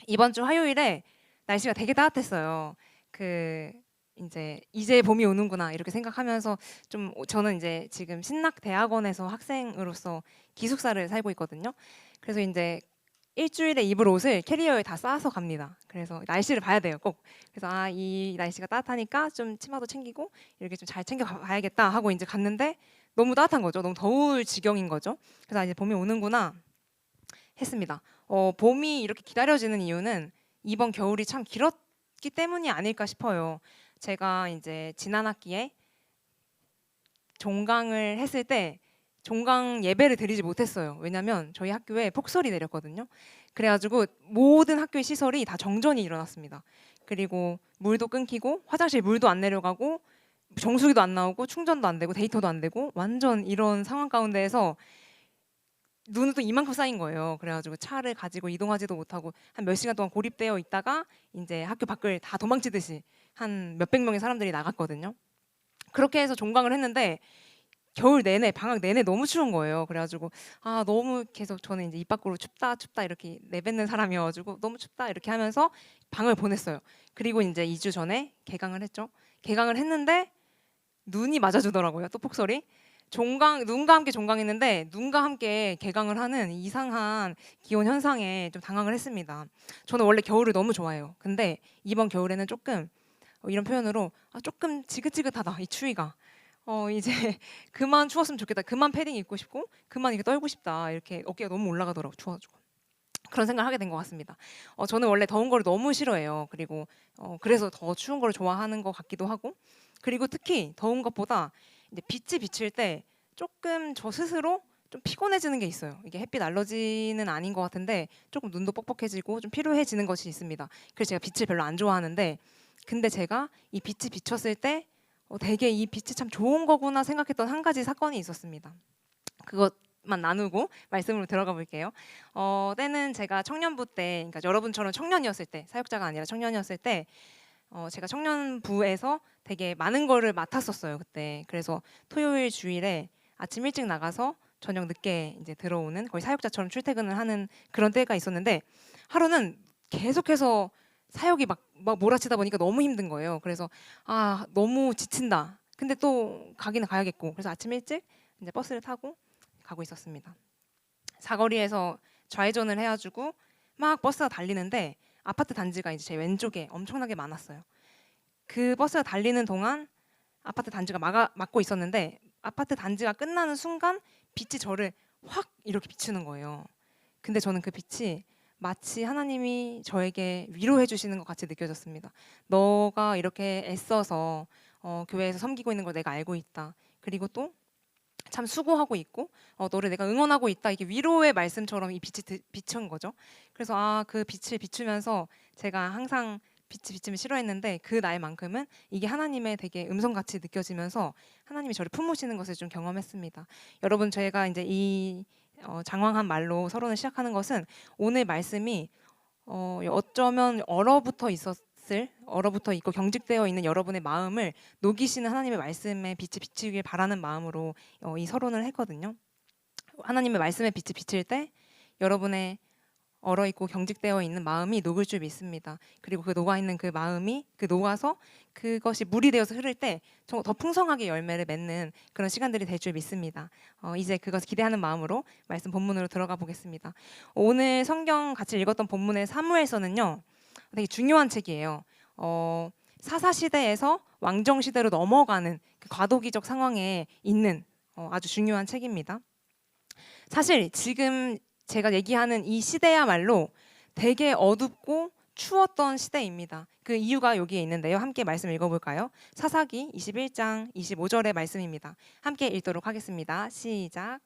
이번 주 화요일에 날씨가 되게 따뜻했어요. 이제 봄이 오는구나 이렇게 생각하면서 좀 저는 이제 지금 신락대학원에서 학생으로서 기숙사를 살고 있거든요. 그래서 이제 일주일에 입을 옷을 캐리어에 다 싸서 갑니다. 그래서 날씨를 봐야 돼요, 꼭. 그래서 이 날씨가 따뜻하니까 좀 치마도 챙기고 이렇게 좀 잘 챙겨 봐야겠다 하고 이제 갔는데 너무 따뜻한 거죠. 너무 더울 지경인 거죠. 그래서 이제 봄이 오는구나 했습니다. 봄이 이렇게 기다려지는 이유는 이번 겨울이 참 길었기 때문이 아닐까 싶어요. 제가 이제 지난 학기에 종강을 했을 때 종강 예배를 드리지 못했어요. 왜냐면 저희 학교에 폭설이 내렸거든요. 그래가지고 모든 학교의 시설이 다 정전이 일어났습니다. 그리고 물도 끊기고 화장실 물도 안 내려가고 정수기도 안 나오고 충전도 안 되고 데이터도 안 되고 완전 이런 상황 가운데에서 눈은 또 이만큼 쌓인 거예요. 그래가지고 차를 가지고 이동하지도 못하고 한 몇 시간 동안 고립되어 있다가 이제 학교 밖을 다 도망치듯이 한 몇백 명의 사람들이 나갔거든요. 그렇게 해서 종강을 했는데 겨울 내내 방학 내내 너무 추운 거예요. 그래가지고 너무 계속 저는 이제 입 밖으로 춥다 춥다 이렇게 내뱉는 사람이어가지고 너무 춥다 이렇게 하면서 방을 보냈어요. 그리고 이제 2주 전에 개강을 했죠. 개강을 했는데 눈이 맞아주더라고요. 또 폭설이. 눈과 함께 종강했는데 눈과 함께 개강을 하는 이상한 기온 현상에 좀 당황을 했습니다. 저는 원래 겨울을 너무 좋아해요. 근데 이번 겨울에는 조금 이런 표현으로 조금 지긋지긋하다 이 추위가. 이제 그만 추웠으면 좋겠다. 그만 패딩 입고 싶고 그만 이렇게 떨고 싶다. 이렇게 어깨가 너무 올라가더라고 추워가지고. 그런 생각을 하게 된 것 같습니다. 저는 원래 더운 걸 너무 싫어해요. 그리고 그래서 더 추운 걸 좋아하는 것 같기도 하고. 그리고 특히 더운 것보다 이제 빛이 비칠 때 조금 저 스스로 좀 피곤해지는 게 있어요. 이게 햇빛 알러지는 아닌 것 같은데 조금 눈도 뻑뻑해지고 좀 피로해지는 것이 있습니다. 그래서 제가 빛을 별로 안 좋아하는데 근데 제가 이 빛이 비쳤을 때 되게 이 빛이 참 좋은 거구나 생각했던 한 가지 사건이 있었습니다. 그것만 나누고 말씀으로 들어가 볼게요. 때는 제가 청년부 때, 그러니까 여러분처럼 청년이었을 때, 사역자가 아니라 청년이었을 때, 제가 청년부에서 되게 많은 거를 맡았었어요 그때. 그래서 토요일 주일에 아침 일찍 나가서 저녁 늦게 이제 들어오는 거의 사역자처럼 출퇴근을 하는 그런 때가 있었는데 하루는 계속해서 사역이 막 몰아치다 보니까 너무 힘든 거예요. 그래서 너무 지친다. 근데 또 가기는 가야겠고 그래서 아침 일찍 이제 버스를 타고 가고 있었습니다. 사거리에서 좌회전을 해가지고 막 버스가 달리는데 아파트 단지가 이제 제 왼쪽에 엄청나게 많았어요. 그 버스가 달리는 동안 아파트 단지가 막고 있었는데 아파트 단지가 끝나는 순간 빛이 저를 확 이렇게 비추는 거예요. 근데 저는 그 빛이 마치 하나님이 저에게 위로해 주시는 것 같이 느껴졌습니다. 너가 이렇게 애써서 교회에서 섬기고 있는 걸 내가 알고 있다. 그리고 또 참 수고하고 있고 너를 내가 응원하고 있다. 이게 위로의 말씀처럼 이 빛이 비춘 거죠. 그래서 그 빛을 비추면서 제가 항상 빛이 비춤을 싫어했는데 그 날만큼은 이게 하나님의 되게 음성같이 느껴지면서 하나님이 저를 품으시는 것을 좀 경험했습니다. 여러분 저희가 이제 이 장황한 말로 서론을 시작하는 것은 오늘 말씀이 어쩌면 얼어붙어 있고 경직되어 있는 여러분의 마음을 녹이시는 하나님의 말씀에 빛이 비치길 바라는 마음으로 이 서론을 했거든요. 하나님의 말씀에 빛이 비칠 때 여러분의 얼어있고 경직되어 있는 마음이 녹을 줄 믿습니다. 그리고 그 녹아있는 그 마음이 녹아서 그것이 물이 되어서 흐를 때 더 풍성하게 열매를 맺는 그런 시간들이 될 줄 믿습니다. 이제 그것을 기대하는 마음으로 말씀 본문으로 들어가 보겠습니다. 오늘 성경 같이 읽었던 본문의 사무엘서는요. 되게 중요한 책이에요. 사사시대에서 왕정시대로 넘어가는 그 과도기적 상황에 있는 아주 중요한 책입니다. 사실 지금 제가 얘기하는 이 시대야말로 되게 어둡고 추웠던 시대입니다. 그 이유가 여기에 있는데요. 함께 말씀 읽어볼까요? 사사기 21장 25절의 말씀입니다. 함께 읽도록 하겠습니다. 시작.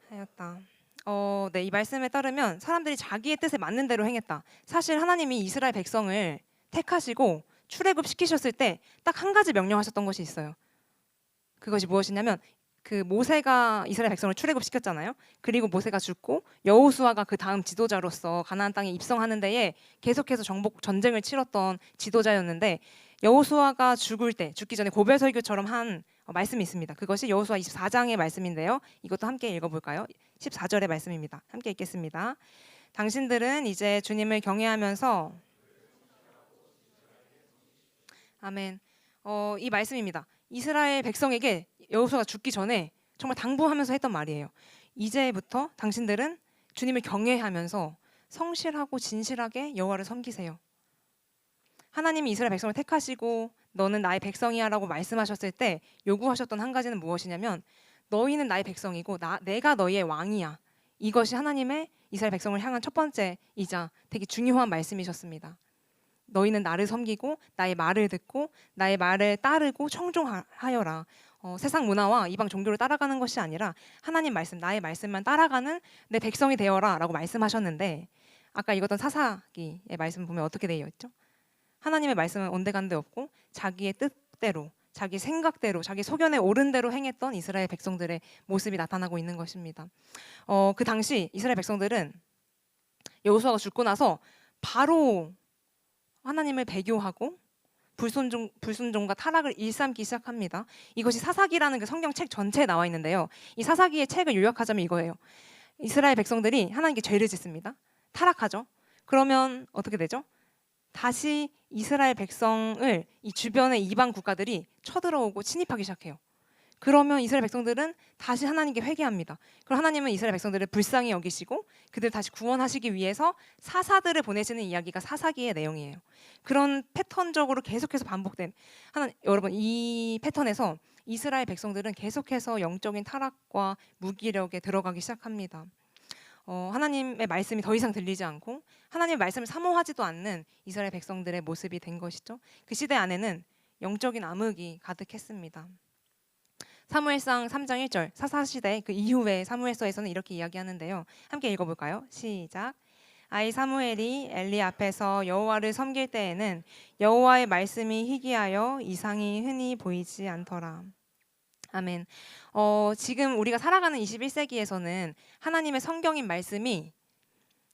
하였다. 네, 이 말씀에 따르면 사람들이 자기의 뜻에 맞는 대로 행했다. 사실 하나님이 이스라엘 백성을 택하시고 출애굽시키셨을 때 딱 한 가지 명령하셨던 것이 있어요. 그것이 무엇이냐면 그 모세가 이스라엘 백성을 출애굽시켰잖아요. 그리고 모세가 죽고 여호수아가 그 다음 지도자로서 가나안 땅에 입성하는 데에 계속해서 전쟁을 치렀던 지도자였는데 여호수아가 죽기 전에 고별 설교처럼 한 말씀이 있습니다. 그것이 여호수아 24장의 말씀인데요. 이것도 함께 읽어볼까요? 14절의 말씀입니다. 함께 읽겠습니다. 당신들은 이제 주님을 경외하면서 아멘. 이 말씀입니다. 이스라엘 백성에게 여호수아가 죽기 전에 정말 당부하면서 했던 말이에요. 이제부터 당신들은 주님을 경외하면서 성실하고 진실하게 여호와를 섬기세요. 하나님이 이스라엘 백성을 택하시고 너는 나의 백성이야라고 말씀하셨을 때 요구하셨던 한 가지는 무엇이냐면 너희는 나의 백성이고 내가 너희의 왕이야. 이것이 하나님의 이스라엘 백성을 향한 첫 번째이자 되게 중요한 말씀이셨습니다. 너희는 나를 섬기고 나의 말을 듣고 나의 말을 따르고 청종하여라. 세상 문화와 이방 종교를 따라가는 것이 아니라 하나님 말씀, 나의 말씀만 따라가는 내 백성이 되어라 라고 말씀하셨는데 아까 읽었던 사사기의 말씀 보면 어떻게 되어 있죠? 하나님의 말씀은 온데간데 없고 자기의 뜻대로 자기 생각대로 자기 소견에 옳은 대로 행했던 이스라엘 백성들의 모습이 나타나고 있는 것입니다. 그 당시 이스라엘 백성들은 여호수아가 죽고 나서 바로 하나님을 배교하고 불순종과 타락을 일삼기 시작합니다. 이것이 사사기라는 그 성경책 전체에 나와 있는데요. 이 사사기의 책을 요약하자면 이거예요. 이스라엘 백성들이 하나님께 죄를 짓습니다. 타락하죠. 그러면 어떻게 되죠? 다시 이스라엘 백성을 이 주변의 이방 국가들이 쳐들어오고 침입하기 시작해요. 그러면 이스라엘 백성들은 다시 하나님께 회개합니다. 그럼 하나님은 이스라엘 백성들을 불쌍히 여기시고 그들을 다시 구원하시기 위해서 사사들을 보내시는 이야기가 사사기의 내용이에요. 그런 패턴적으로 계속해서 반복된 여러분 이 패턴에서 이스라엘 백성들은 계속해서 영적인 타락과 무기력에 들어가기 시작합니다. 하나님의 말씀이 더 이상 들리지 않고 하나님의 말씀을 사모하지도 않는 이스라엘 백성들의 모습이 된 것이죠. 그 시대 안에는 영적인 암흑이 가득했습니다. 사무엘상 3장 1절 사사시대 그 이후의 사무엘서에서는 이렇게 이야기하는데요. 함께 읽어볼까요? 시작. 아이 사무엘이 엘리 앞에서 여호와를 섬길 때에는 여호와의 말씀이 희귀하여 이상이 흔히 보이지 않더라. 아멘. 지금 우리가 살아가는 21세기에서는 하나님의 성경인 말씀이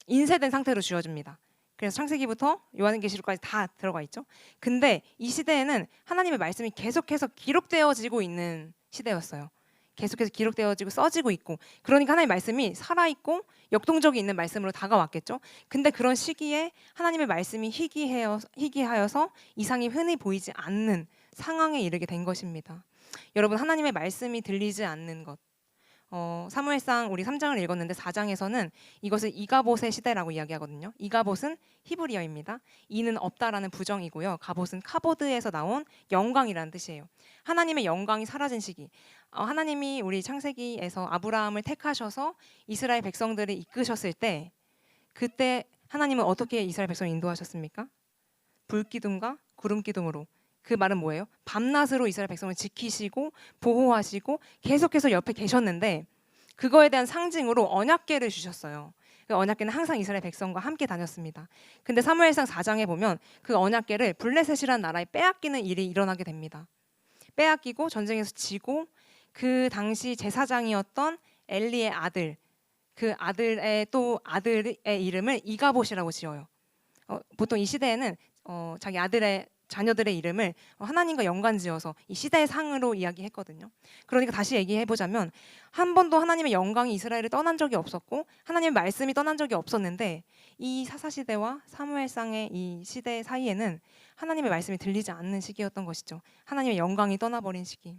인쇄된 상태로 주어집니다. 그래서 창세기부터 요한계시록까지 다 들어가 있죠. 근데 이 시대에는 하나님의 말씀이 계속해서 기록되어지고 있는 시대였어요. 계속해서 기록되어지고 써지고 있고 그러니까 하나님의 말씀이 살아있고 역동적이 있는 말씀으로 다가왔겠죠. 근데 그런 시기에 하나님의 말씀이 희귀하여서 이상이 흔히 보이지 않는 상황에 이르게 된 것입니다. 여러분 하나님의 말씀이 들리지 않는 것 사무엘상 우리 3장을 읽었는데 4장에서는 이것을 이가봇의 시대라고 이야기하거든요. 이가봇은 히브리어입니다. 이는 없다라는 부정이고요. 가봇은 카보드에서 나온 영광이라는 뜻이에요. 하나님의 영광이 사라진 시기. 하나님이 우리 창세기에서 아브라함을 택하셔서 이스라엘 백성들을 이끄셨을 때 그때 하나님은 어떻게 이스라엘 백성을 인도하셨습니까? 불기둥과 구름기둥으로. 그 말은 뭐예요? 밤낮으로 이스라엘 백성을 지키시고 보호하시고 계속해서 옆에 계셨는데 그거에 대한 상징으로 언약궤를 주셨어요. 그 언약궤는 항상 이스라엘 백성과 함께 다녔습니다. 근데 사무엘상 4장에 보면 그 언약궤를 블레셋이라는 나라에 빼앗기는 일이 일어나게 됩니다. 빼앗기고 전쟁에서 지고 그 당시 제사장이었던 엘리의 아들 그 아들의 또 아들의 이름을 이가봇이라고 지어요. 보통 이 시대에는 자기 아들의 자녀들의 이름을 하나님과 연관지어서 이 시대의 상으로 이야기했거든요. 그러니까 다시 얘기해보자면 한 번도 하나님의 영광이 이스라엘을 떠난 적이 없었고 하나님의 말씀이 떠난 적이 없었는데 이 사사시대와 사무엘상의 이 시대 사이에는 하나님의 말씀이 들리지 않는 시기였던 것이죠. 하나님의 영광이 떠나버린 시기.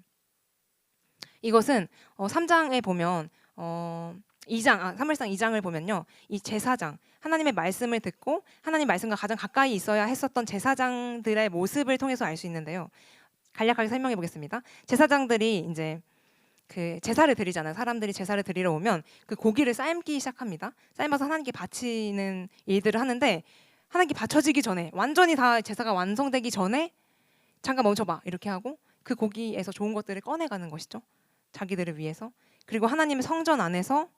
이것은 3장에 보면 사무엘상 2장을 보면요. 이 제사장, 하나님의 말씀을 듣고 하나님 말씀과 가장 가까이 있어야 했었던 제사장들의 모습을 통해서 알 수 있는데요. 간략하게 설명해 보겠습니다. 제사장들이 이제 그 제사를 드리잖아요. 사람들이 제사를 드리러 오면 그 고기를 삶기 시작합니다. 삶아서 하나님께 바치는 일들을 하는데 하나님께 바쳐지기 전에 완전히 다 제사가 완성되기 전에 잠깐 멈춰봐 이렇게 하고 그 고기에서 좋은 것들을 꺼내가는 것이죠. 자기들을 위해서. 그리고 하나님의 성전 안에서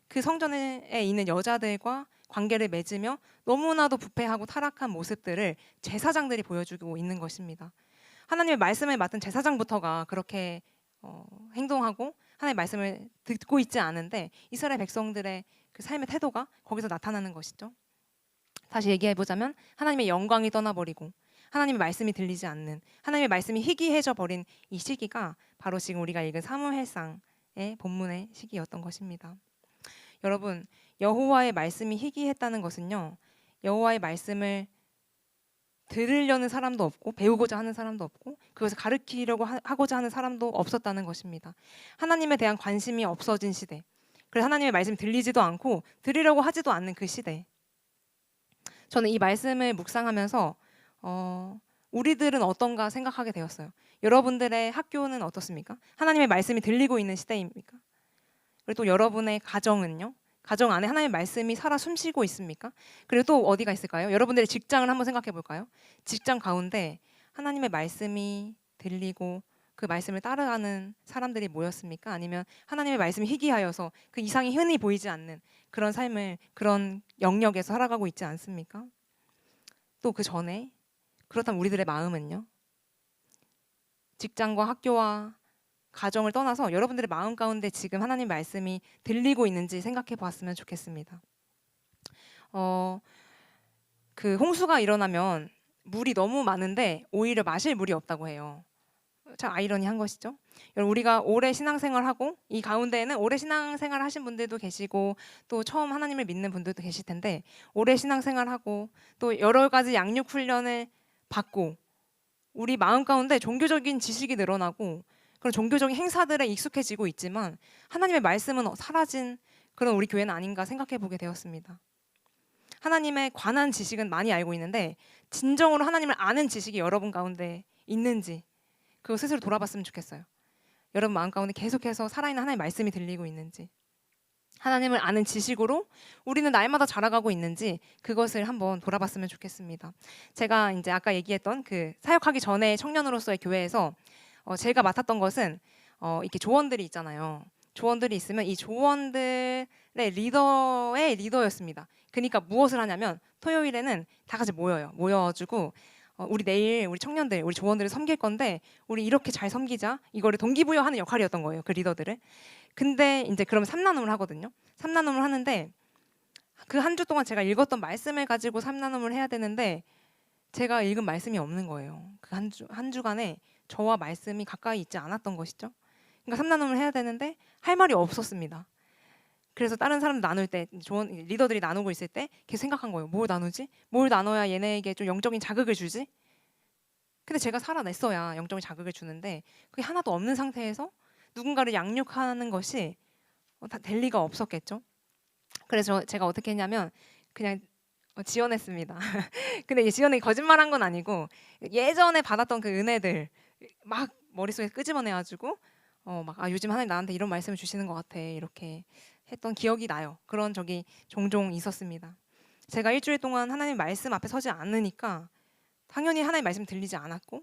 그 성전에 있는 여자들과 관계를 맺으며 너무나도 부패하고 타락한 모습들을 제사장들이 보여주고 있는 것입니다. 하나님의 말씀을 맡은 제사장부터가 그렇게 행동하고 하나님의 말씀을 듣고 있지 않은데 이스라엘 백성들의 그 삶의 태도가 거기서 나타나는 것이죠. 다시 얘기해보자면 하나님의 영광이 떠나버리고 하나님의 말씀이 들리지 않는, 하나님의 말씀이 희귀해져 버린 이 시기가 바로 지금 우리가 읽은 사무엘상의 본문의 시기였던 것입니다. 여러분, 여호와의 말씀이 희귀했다는 것은요, 여호와의 말씀을 들으려는 사람도 없고 배우고자 하는 사람도 없고 그것을 가르치려고 하고자 하는 사람도 없었다는 것입니다. 하나님에 대한 관심이 없어진 시대, 그래서 하나님의 말씀이 들리지도 않고 들으려고 하지도 않는 그 시대. 저는 이 말씀을 묵상하면서 우리들은 어떤가 생각하게 되었어요. 여러분들의 학교는 어떻습니까? 하나님의 말씀이 들리고 있는 시대입니까? 그리고 또 여러분의 가정은요? 가정 안에 하나님의 말씀이 살아 숨쉬고 있습니까? 그리고 또 어디가 있을까요? 여러분들의 직장을 한번 생각해 볼까요? 직장 가운데 하나님의 말씀이 들리고 그 말씀을 따라가는 사람들이 모였습니까? 아니면 하나님의 말씀이 희귀하여서 그 이상이 흔히 보이지 않는 그런 삶을, 그런 영역에서 살아가고 있지 않습니까? 또 그 전에, 그렇다면 우리들의 마음은요? 직장과 학교와 가정을 떠나서 여러분들의 마음 가운데 지금 하나님 말씀이 들리고 있는지 생각해 보았으면 좋겠습니다. 그 홍수가 일어나면 물이 너무 많은데 오히려 마실 물이 없다고 해요. 참 아이러니한 것이죠. 여러분, 우리가 오래 신앙생활하고 이 가운데에는 오래 신앙생활 하신 분들도 계시고 또 처음 하나님을 믿는 분들도 계실 텐데, 오래 신앙생활하고 또 여러 가지 양육 훈련을 받고 우리 마음 가운데 종교적인 지식이 늘어나고 그런 종교적인 행사들에 익숙해지고 있지만 하나님의 말씀은 사라진 그런 우리 교회는 아닌가 생각해 보게 되었습니다. 하나님에 관한 지식은 많이 알고 있는데 진정으로 하나님을 아는 지식이 여러분 가운데 있는지 그거 스스로 돌아봤으면 좋겠어요. 여러분 마음 가운데 계속해서 살아있는 하나님의 말씀이 들리고 있는지, 하나님을 아는 지식으로 우리는 날마다 자라가고 있는지 그것을 한번 돌아봤으면 좋겠습니다. 제가 이제 아까 얘기했던 그 사역하기 전에 청년으로서의 교회에서 제가 맡았던 것은 이렇게 조원들이 있잖아요. 조원들이 있으면 이 조원들의 리더의 리더였습니다. 그러니까 무엇을 하냐면 토요일에는 다 같이 모여가지고 우리 내일 우리 청년들, 우리 조원들을 섬길 건데 우리 이렇게 잘 섬기자, 이거를 동기부여하는 역할이었던 거예요. 그 리더들을. 근데 이제 그러면 3나눔을 하거든요. 3나눔을 하는데 그 한 주 동안 제가 읽었던 말씀을 가지고 3나눔을 해야 되는데 제가 읽은 말씀이 없는 거예요. 그 한 주간에 저와 말씀이 가까이 있지 않았던 것이죠. 그러니까 3나눔을 해야 되는데 할 말이 없었습니다. 그래서 다른 사람 나눌 때, 리더들이 나누고 있을 때 계속 생각한 거예요. 뭘 나누지? 뭘 나눠야 얘네에게 좀 영적인 자극을 주지? 근데 제가 살아냈어야 영적인 자극을 주는데 그게 하나도 없는 상태에서 누군가를 양육하는 것이 다 될 리가 없었겠죠. 그래서 제가 어떻게 했냐면 그냥 지원했습니다. 근데 이 지원이 거짓말한 건 아니고 예전에 받았던 그 은혜들 막 머릿속에 끄집어내가지고 요즘 하나님 나한테 이런 말씀을 주시는 것 같아 이렇게 했던 기억이 나요. 그런 적이 종종 있었습니다. 제가 일주일 동안 하나님 말씀 앞에 서지 않으니까 당연히 하나님 말씀 들리지 않았고,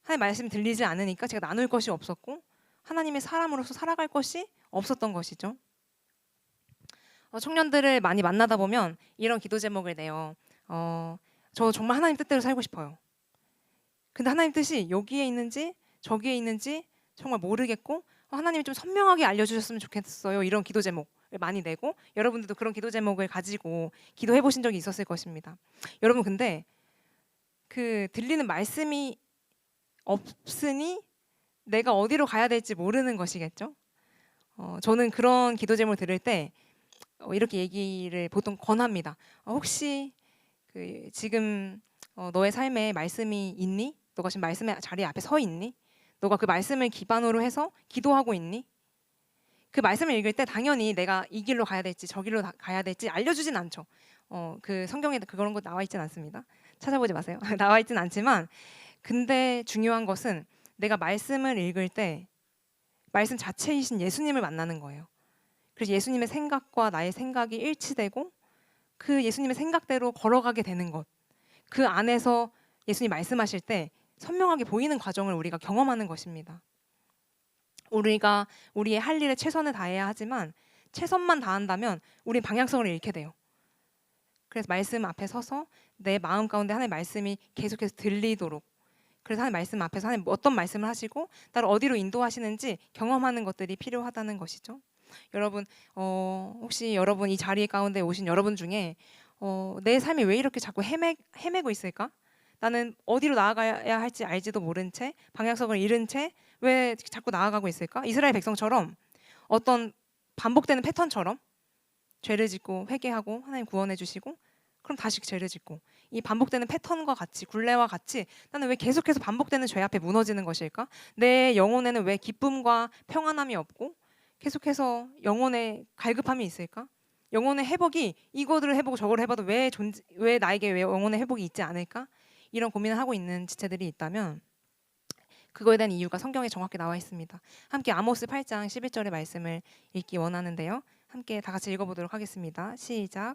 하나님 말씀 들리지 않으니까 제가 나눌 것이 없었고 하나님의 사람으로서 살아갈 것이 없었던 것이죠. 청년들을 많이 만나다 보면 이런 기도 제목을 내요. 저 정말 하나님 뜻대로 살고 싶어요. 근데 하나님 뜻이 여기에 있는지 저기에 있는지 정말 모르겠고 하나님이 좀 선명하게 알려주셨으면 좋겠어요. 이런 기도 제목을 많이 내고, 여러분들도 그런 기도 제목을 가지고 기도해 보신 적이 있었을 것입니다. 여러분 근데 그 들리는 말씀이 없으니 내가 어디로 가야 될지 모르는 것이겠죠. 저는 그런 기도 제목을 들을 때 이렇게 얘기를 보통 권합니다. 혹시 그 지금 너의 삶에 말씀이 있니? 너가 지금 말씀의 자리 앞에 서 있니? 너가 그 말씀을 기반으로 해서 기도하고 있니? 그 말씀을 읽을 때 당연히 내가 이 길로 가야 될지 저 길로 가야 될지 알려주진 않죠. 그 성경에 그런 거 나와 있진 않습니다. 찾아보지 마세요. 나와 있진 않지만 근데 중요한 것은 내가 말씀을 읽을 때 말씀 자체이신 예수님을 만나는 거예요. 그래서 예수님의 생각과 나의 생각이 일치되고 그 예수님의 생각대로 걸어가게 되는 것, 그 안에서 예수님 말씀하실 때 선명하게 보이는 과정을 우리가 경험하는 것입니다. 우리가 우리의 할 일에 최선을 다해야 하지만 최선만 다한다면 우린 방향성을 잃게 돼요. 그래서 말씀 앞에 서서 내 마음 가운데 하나님의 말씀이 계속해서 들리도록, 그래서 하나님 말씀 앞에서 하나님 어떤 말씀을 하시고 나를 어디로 인도하시는지 경험하는 것들이 필요하다는 것이죠. 여러분 혹시 여러분 이 자리 가운데 오신 여러분 중에 내 삶이 왜 이렇게 자꾸 헤매고 있을까? 나는 어디로 나아가야 할지 알지도 모른 채 방향성을 잃은 채 왜 자꾸 나아가고 있을까? 이스라엘 백성처럼 어떤 반복되는 패턴처럼 죄를 짓고 회개하고 하나님 구원해 주시고 그럼 다시 죄를 짓고 이 반복되는 패턴과 같이 굴레와 같이 나는 왜 계속해서 반복되는 죄 앞에 무너지는 것일까? 내 영혼에는 왜 기쁨과 평안함이 없고 계속해서 영혼의 갈급함이 있을까? 영혼의 회복이 이거를 해보고 저거를 해봐도 왜 나에게 왜 영혼의 회복이 있지 않을까? 이런 고민을 하고 있는 지체들이 있다면 그거에 대한 이유가 성경에 정확히 나와 있습니다. 함께 아모스 8장 11절의 말씀을 읽기 원하는데요. 함께 다 같이 읽어보도록 하겠습니다. 시작.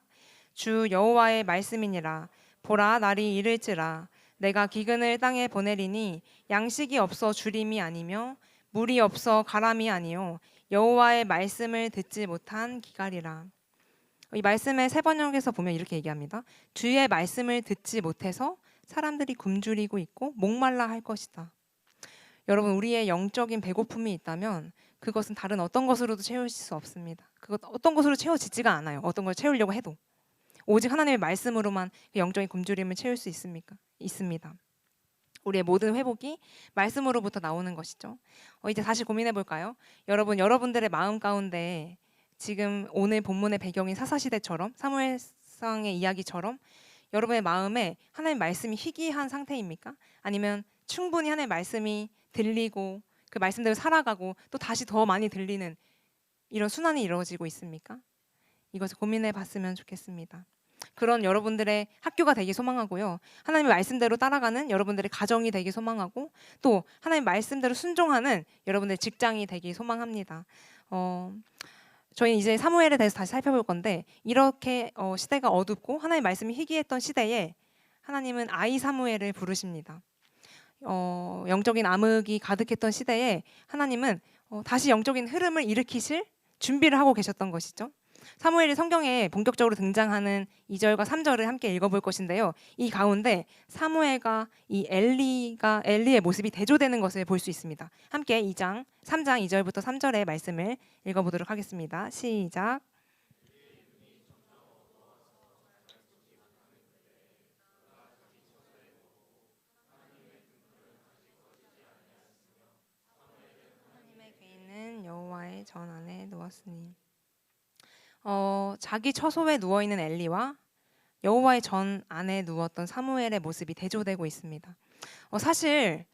주 여호와의 말씀이니라. 보라 날이 이를지라. 내가 기근을 땅에 보내리니 양식이 없어 주림이 아니며 물이 없어 가람이 아니요 여호와의 말씀을 듣지 못한 기갈이라. 이 말씀의 세 번역에서 보면 이렇게 얘기합니다. 주의 말씀을 듣지 못해서 사람들이 굶주리고 있고 목말라 할 것이다. 여러분, 우리의 영적인 배고픔이 있다면 그것은 다른 어떤 것으로도 채우실 수 없습니다. 그것 어떤 것으로 채워지지가 않아요. 어떤 걸 채우려고 해도 오직 하나님의 말씀으로만 그 영적인 굶주림을 채울 수 있습니다. 우리의 모든 회복이 말씀으로부터 나오는 것이죠. 이제 다시 고민해 볼까요? 여러분들의 마음 가운데 지금 오늘 본문의 배경인 사사시대처럼 사무엘상의 이야기처럼 여러분의 마음에 하나님의 말씀이 희귀한 상태입니까? 아니면 충분히 하나님의 말씀이 들리고 그 말씀대로 살아가고 또 다시 더 많이 들리는 이런 순환이 이루어지고 있습니까? 이것을 고민해 봤으면 좋겠습니다. 그런 여러분들의 학교가 되기 소망하고요. 하나님의 말씀대로 따라가는 여러분들의 가정이 되기 소망하고 또 하나님의 말씀대로 순종하는 여러분들의 직장이 되기 소망합니다. 저희는 이제 사무엘에 대해서 다시 살펴볼 건데 이렇게 시대가 어둡고 하나님의 말씀이 희귀했던 시대에 하나님은 아이 사무엘을 부르십니다. 영적인 암흑이 가득했던 시대에 하나님은 다시 영적인 흐름을 일으키실 준비를 하고 계셨던 것이죠. 사무엘이 성경에 본격적으로 등장하는 2절과 3절을 함께 읽어볼 것인데요. 이 가운데 사무엘과 이 엘리의 모습이 대조되는 것을 볼 수 있습니다. 함께 3장 2절부터 3절의 말씀을 읽어보도록 하겠습니다. 시작. 하나님의 괴인은 여호와의 전 안에 누웠으니 자기 처소에 누워있는 엘리와 여호와의 전 안에 누웠던 사무엘의 모습이 대조되고 있습니다. 사실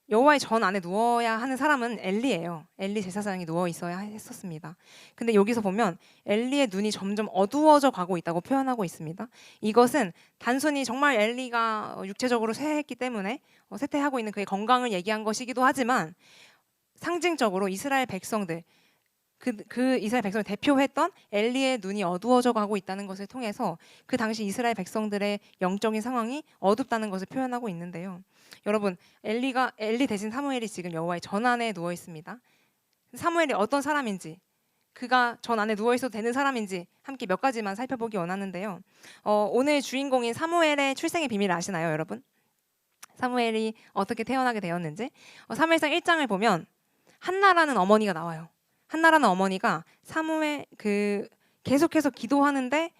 여호와의 전 안에 누워야 하는 사람은 엘리예요. 엘리 제사장이 누워 있어야 했었습니다. 근데 여기서 보면 엘리의 눈이 점점 어두워져 가고 있다고 표현하고 있습니다. 이것은 단순히 정말 엘리가 육체적으로 쇠했기 때문에 쇠퇴하고 있는 그의 건강을 얘기한 것이기도 하지만 상징적으로 이스라엘 백성들 그 이스라엘 백성을 대표했던 엘리의 눈이 어두워져 가고 있다는 것을 통해서 그 당시 이스라엘 백성들의 영적인 상황이 어둡다는 것을 표현하고 있는데요. 여러분, 엘리 대신 사무엘이 지금 여호와의 전 안에 누워 있습니다. 사무엘이 어떤 사람인지, 그가 전 안에 누워 있어도 되는 사람인지 함께 몇 가지만 살펴보기 원하는데요. 오늘 주인공인 사무엘의 출생의 비밀을 아시나요, 여러분? 사무엘이 어떻게 태어나게 되었는지. 사무엘상 1장을 보면 한나라는 어머니가 나와요. 한나라는 어머니가 사무엘 계속해서 기도하는데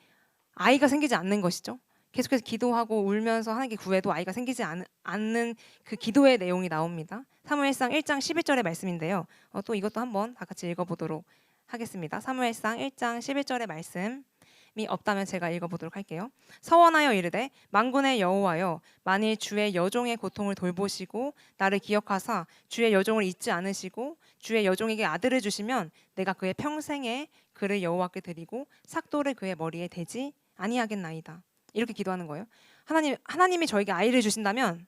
아이가 생기지 않는 것이죠. 계속해서 기도하고 울면서 하나님께 구해도 아이가 생기지 않는 그 기도의 내용이 나옵니다. 사무엘상 1장 11절의 말씀인데요. 또 이것도 한번 다 같이 읽어보도록 하겠습니다. 사무엘상 1장 11절의 말씀이 없다면 제가 읽어보도록 할게요. 서원하여 이르되 만군의 여호와여 만일 주의 여종의 고통을 돌보시고 나를 기억하사 주의 여종을 잊지 않으시고 주의 여종에게 아들을 주시면 내가 그의 평생에 그를 여호와께 드리고 삭도를 그의 머리에 대지 아니하겠나이다. 이렇게 기도하는 거예요. 하나님이 저에게 아이를 주신다면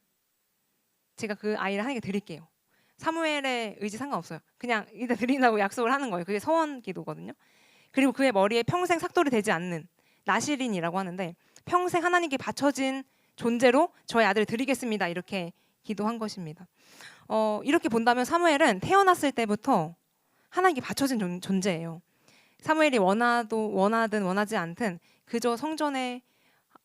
제가 그 아이를 하나님께 드릴게요. 사무엘의 의지 상관없어요. 그냥 일단 드린다고 약속을 하는 거예요. 그게 서원 기도거든요. 그리고 그의 머리에 평생 삭도를 대지 않는 나시린이라고 하는데 평생 하나님께 바쳐진 존재로 저의 아들을 드리겠습니다. 이렇게 기도한 것입니다. 이렇게 본다면 사무엘은 태어났을 때부터 하나님께 바쳐진 존재예요. 사무엘이 원하든 원하지 않든 그저 성전에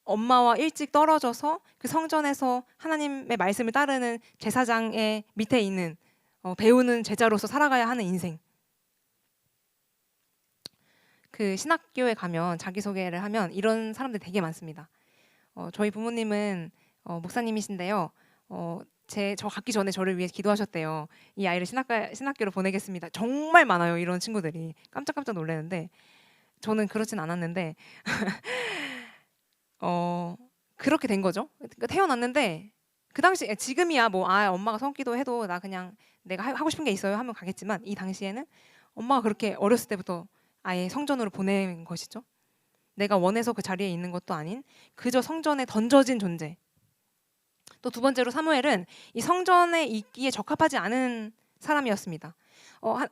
엄마와 일찍 떨어져서 그 성전에서 하나님의 말씀을 따르는 제사장의 밑에 있는 배우는 제자로서 살아가야 하는 인생. 그 신학교에 가면 자기소개를 하면 이런 사람들 되게 많습니다. 저희 부모님은 목사님이신데요. 저 갖기 전에 저를 위해 기도하셨대요. 이 아이를 신학교로 보내겠습니다. 정말 많아요, 이런 친구들이. 깜짝깜짝 놀라는데 저는 그렇진 않았는데 어, 그렇게 된 거죠. 그러니까 태어났는데 그 당시 지금이야 뭐 엄마가 성기도 해도 나 그냥 내가 하고 싶은 게 있어요 하면 가겠지만 이 당시에는 엄마가 그렇게 어렸을 때부터 아예 성전으로 보낸 것이죠. 내가 원해서 그 자리에 있는 것도 아닌 그저 성전에 던져진 존재. 또 두 번째로 사무엘은 이 성전에 있기에 적합하지 않은 사람이었습니다.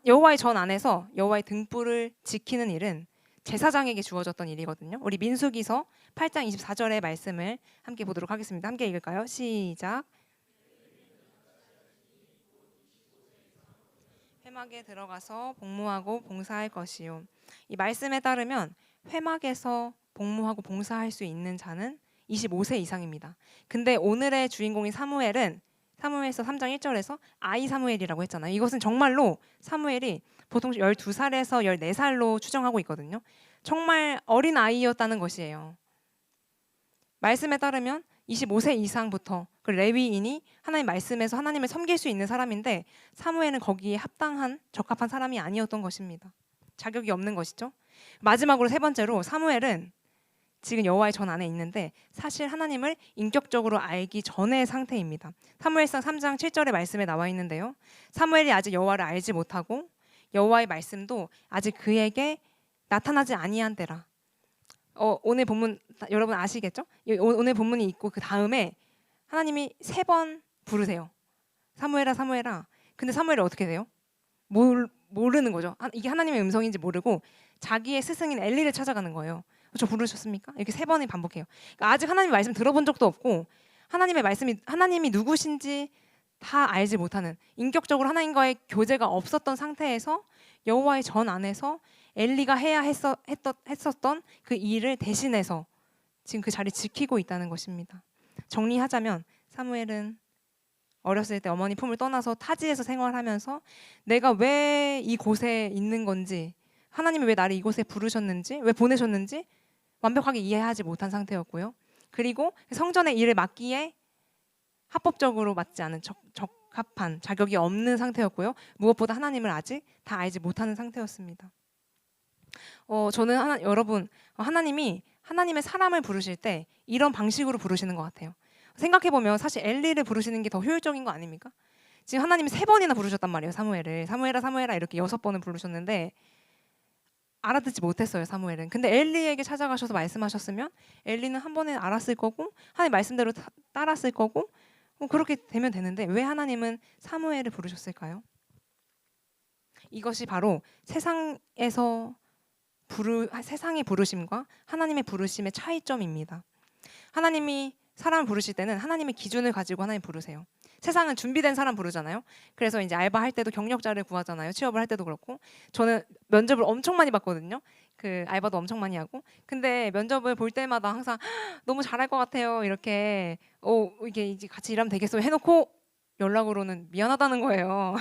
여호와의 전 안에서 여호와의 등불을 지키는 일은 제사장에게 주어졌던 일이거든요. 우리 민수기서 8장 24절의 말씀을 함께 보도록 하겠습니다. 함께 읽을까요? 시작. 회막에 들어가서 복무하고 봉사할 것이요. 이 말씀에 따르면 회막에서 복무하고 봉사할 수 있는 자는 25세 이상입니다. 근데 오늘의 주인공인 사무엘은 사무엘서 3장 1절에서 아이 사무엘이라고 했잖아요. 이것은 정말로 사무엘이 보통 12살에서 14살로 추정하고 있거든요. 정말 어린 아이였다는 것이에요. 말씀에 따르면 25세 이상부터 그 레위인이 하나님 말씀에서 하나님을 섬길 수 있는 사람인데 사무엘은 거기에 합당한 적합한 사람이 아니었던 것입니다. 자격이 없는 것이죠. 마지막으로 세 번째로 사무엘은 지금 여호와의 전 안에 있는데 사실 하나님을 인격적으로 알기 전의 상태입니다. 사무엘상 3장 7절의 말씀에 나와 있는데요. 사무엘이 아직 여호와를 알지 못하고 여호와의 말씀도 아직 그에게 나타나지 아니한 때라. 오늘 본문 여러분 아시겠죠? 오늘 본문이 있고 그 다음에 하나님이 3번 부르세요. 사무엘아 사무엘아. 근데 사무엘이 어떻게 돼요? 모르는 거죠. 이게 하나님의 음성인지 모르고 자기의 스승인 엘리를 찾아가는 거예요. 저 부르셨습니까? 이렇게 3번이 반복해요. 그러니까 아직 하나님의 말씀 들어본 적도 없고 하나님이 누구신지 다 알지 못하는 인격적으로 하나님과의 교제가 없었던 상태에서 여호와의 전 안에서 엘리가 해야 했었던 그 일을 대신해서 지금 그 자리 지키고 있다는 것입니다. 정리하자면 사무엘은 어렸을 때 어머니 품을 떠나서 타지에서 생활하면서 내가 왜 이곳에 있는 건지 하나님이 왜 나를 이곳에 부르셨는지 왜 보내셨는지 완벽하게 이해하지 못한 상태였고요. 그리고 성전의 일을 맡기에 합법적으로 맞지 않은 적합한 자격이 없는 상태였고요. 무엇보다 하나님을 아직 다 알지 못하는 상태였습니다. 저는 여러분 하나님이 하나님의 사람을 부르실 때 이런 방식으로 부르시는 것 같아요. 생각해보면 사실 엘리를 부르시는 게 더 효율적인 거 아닙니까? 지금 하나님이 3번이나 부르셨단 말이에요. 사무엘을. 사무엘아 사무엘아 이렇게 6번을 부르셨는데 알아듣지 못했어요. 사무엘은. 근데 엘리에게 찾아가셔서 말씀하셨으면 엘리는 한 번에 알았을 거고 하나님 말씀대로 따랐을 거고 그렇게 되면 되는데 왜 하나님은 사무엘을 부르셨을까요? 이것이 바로 세상의 부르심과 하나님의 부르심의 차이점입니다. 하나님이 사람을 부르실 때는 하나님의 기준을 가지고 하나님 부르세요. 세상은 준비된 사람 부르잖아요. 그래서 이제 알바할 때도 경력자를 구하잖아요. 취업을 할 때도 그렇고. 저는 면접을 엄청 많이 봤거든요. 그 알바도 엄청 많이 하고. 근데 면접을 볼 때마다 항상 너무 잘할 것 같아요. 이렇게 이게 이제 같이 일하면 되겠어요. 해놓고 연락으로는 미안하다는 거예요.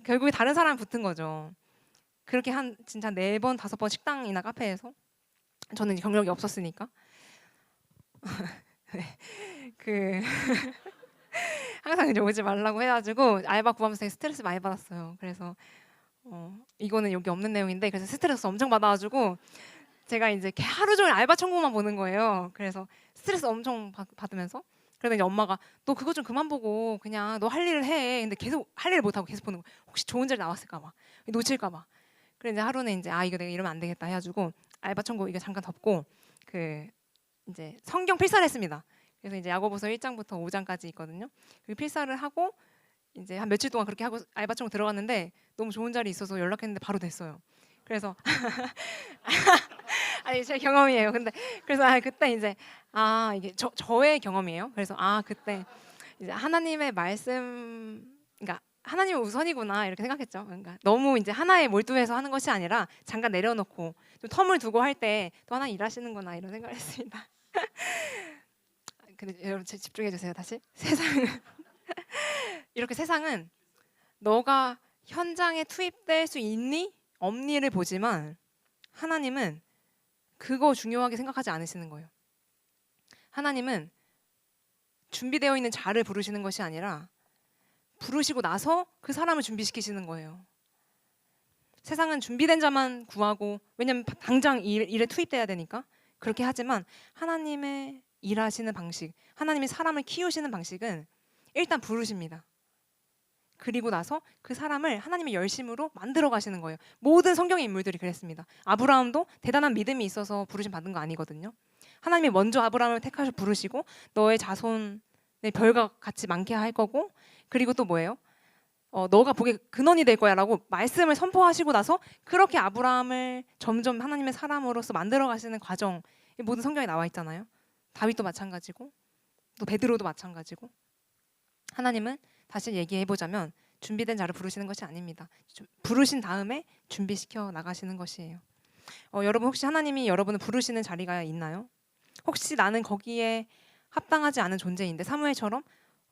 결국에 다른 사람 붙은 거죠. 그렇게 진짜 4번, 5번 식당이나 카페에서 저는 이제 경력이 없었으니까. 그 항상 이제 오지 말라고 해가지고 알바 구하면서 되게 스트레스 많이 받았어요. 그래서 이거는 여기 없는 내용인데 그래서 스트레스 엄청 받아가지고 제가 이제 하루 종일 알바 천국만 보는 거예요. 그래서 스트레스 엄청 받으면서 그래서 이제 엄마가 너 그거 좀 그만 보고 그냥 너 할 일을 해. 근데 계속 할 일을 못 하고 계속 보는 거. 혹시 좋은 자리 나왔을까 봐, 놓칠까 봐. 그래서 이제 하루는 이제 이거 내가 이러면 안 되겠다 해가지고 알바 천국 이거 잠깐 덮고 이제 성경 필사를 했습니다. 그래서 이제 야고보서 1장부터 5장까지 있거든요. 그 필사를 하고 이제 한 며칠 동안 그렇게 하고 알바청 들어갔는데 너무 좋은 자리 있어서 연락했는데 바로 됐어요. 그래서 아니 제 경험이에요. 근데 그래서 그때 이제 이게 저의 경험이에요. 그래서 그때 이제 하나님의 말씀, 그러니까 하나님은 우선이구나 이렇게 생각했죠. 그러니까 너무 이제 하나에 몰두해서 하는 것이 아니라 잠깐 내려놓고 좀 텀을 두고 할 때 또 하나 일하시는구나 이런 생각을 했습니다. 근데 여러분 집중해 주세요. 다시 이렇게 세상은 너가 현장에 투입될 수 있니 없니를 보지만 하나님은 그거 중요하게 생각하지 않으시는 거예요. 하나님은 준비되어 있는 자를 부르시는 것이 아니라 부르시고 나서 그 사람을 준비시키시는 거예요. 세상은 준비된 자만 구하고, 왜냐면 당장 일에 투입돼야 되니까 그렇게 하지만, 하나님의 일하시는 방식, 하나님이 사람을 키우시는 방식은 일단 부르십니다. 그리고 나서 그 사람을 하나님의 열심으로 만들어 가시는 거예요. 모든 성경의 인물들이 그랬습니다. 아브라함도 대단한 믿음이 있어서 부르심 받은 거 아니거든요. 하나님이 먼저 아브라함을 택하셔 부르시고 너의 자손의 별과 같이 많게 할 거고, 그리고 또 뭐예요? 너가 복의 근원이 될 거야라고 말씀을 선포하시고 나서 그렇게 아브라함을 점점 하나님의 사람으로서 만들어 가시는 과정, 모든 성경에 나와 있잖아요. 다윗도 마찬가지고 또 베드로도 마찬가지고. 하나님은 다시 얘기해 보자면 준비된 자를 부르시는 것이 아닙니다. 부르신 다음에 준비시켜 나가시는 것이에요. 여러분 혹시 하나님이 여러분을 부르시는 자리가 있나요? 혹시 나는 거기에 합당하지 않은 존재인데, 사무엘처럼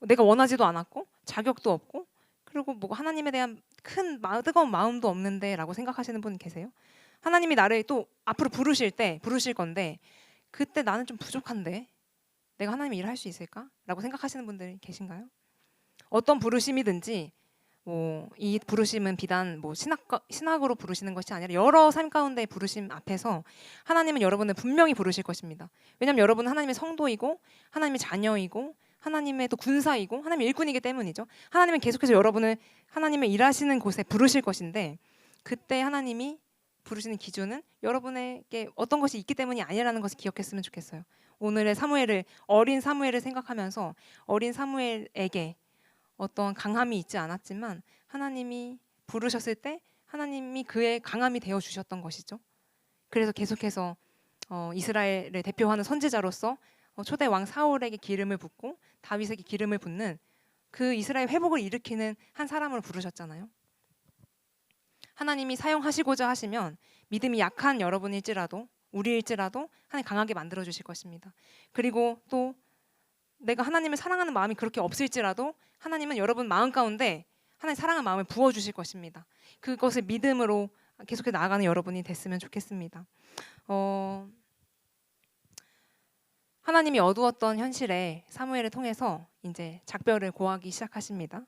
내가 원하지도 않았고 자격도 없고 그리고 뭐 하나님에 대한 큰 뜨거운 마음도 없는데 라고 생각하시는 분 계세요? 하나님이 나를 또 앞으로 부르실 건데 그때 나는 좀 부족한데 내가 하나님 일을 할 수 있을까? 라고 생각하시는 분들 계신가요? 어떤 부르심이든지 이 부르심은 비단 신학으로 부르시는 것이 아니라 여러 삶 가운데의 부르심 앞에서 하나님은 여러분을 분명히 부르실 것입니다. 왜냐하면 여러분은 하나님의 성도이고 하나님의 자녀이고 하나님의 또 군사이고 하나님의 일꾼이기 때문이죠. 하나님은 계속해서 여러분을 하나님의 일하시는 곳에 부르실 것인데, 그때 하나님이 부르시는 기준은 여러분에게 어떤 것이 있기 때문이 아니라는 것을 기억했으면 좋겠어요. 오늘의 어린 사무엘을 생각하면서 어린 사무엘에게 어떤 강함이 있지 않았지만 하나님이 부르셨을 때 하나님이 그의 강함이 되어 주셨던 것이죠. 그래서 계속해서 이스라엘을 대표하는 선지자로서 초대 왕 사울에게 기름을 붓고 다윗에게 기름을 붓는 그 이스라엘 회복을 일으키는 한 사람으로 부르셨잖아요. 하나님이 사용하시고자 하시면 믿음이 약한 여러분일지라도 우리일지라도 하나님 강하게 만들어 주실 것입니다. 그리고 또 내가 하나님을 사랑하는 마음이 그렇게 없을지라도 하나님은 여러분 마음 가운데 하나님 사랑하는 마음을 부어주실 것입니다. 그것을 믿음으로 계속해 나아가는 여러분이 됐으면 좋겠습니다. 하나님이 어두웠던 현실에 사무엘을 통해서 이제 작별을 고하기 시작하십니다.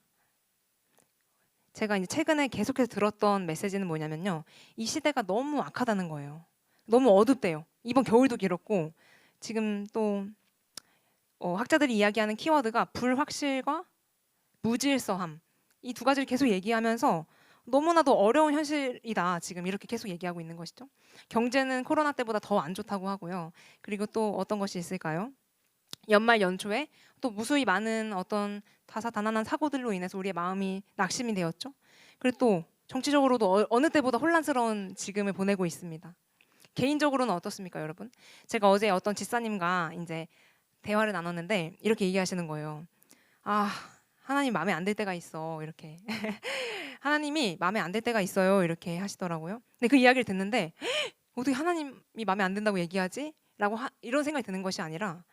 제가 이제 최근에 계속해서 들었던 메시지는 뭐냐면요, 이 시대가 너무 악하다는 거예요. 너무 어둡대요. 이번 겨울도 길었고 지금 또 학자들이 이야기하는 키워드가 불확실과 무질서함, 이 두 가지를 계속 얘기하면서 너무나도 어려운 현실이다 지금 이렇게 계속 얘기하고 있는 것이죠. 경제는 코로나 때보다 더 안 좋다고 하고요. 그리고 또 어떤 것이 있을까요? 연말 연초에 또 무수히 많은 어떤 다사다난한 사고들로 인해서 우리의 마음이 낙심이 되었죠. 그리고 또 정치적으로도 어느 때보다 혼란스러운 지금을 보내고 있습니다. 개인적으로는 어떻습니까, 여러분? 제가 어제 어떤 집사님과 이제 대화를 나눴는데 이렇게 얘기하시는 거예요. 하나님 마음에 안 들 때가 있어, 이렇게. 하나님이 마음에 안 들 때가 있어요, 이렇게 하시더라고요. 근데 그 이야기를 듣는데 어떻게 하나님이 마음에 안 든다고 얘기하지? 라고 이런 생각이 드는 것이 아니라,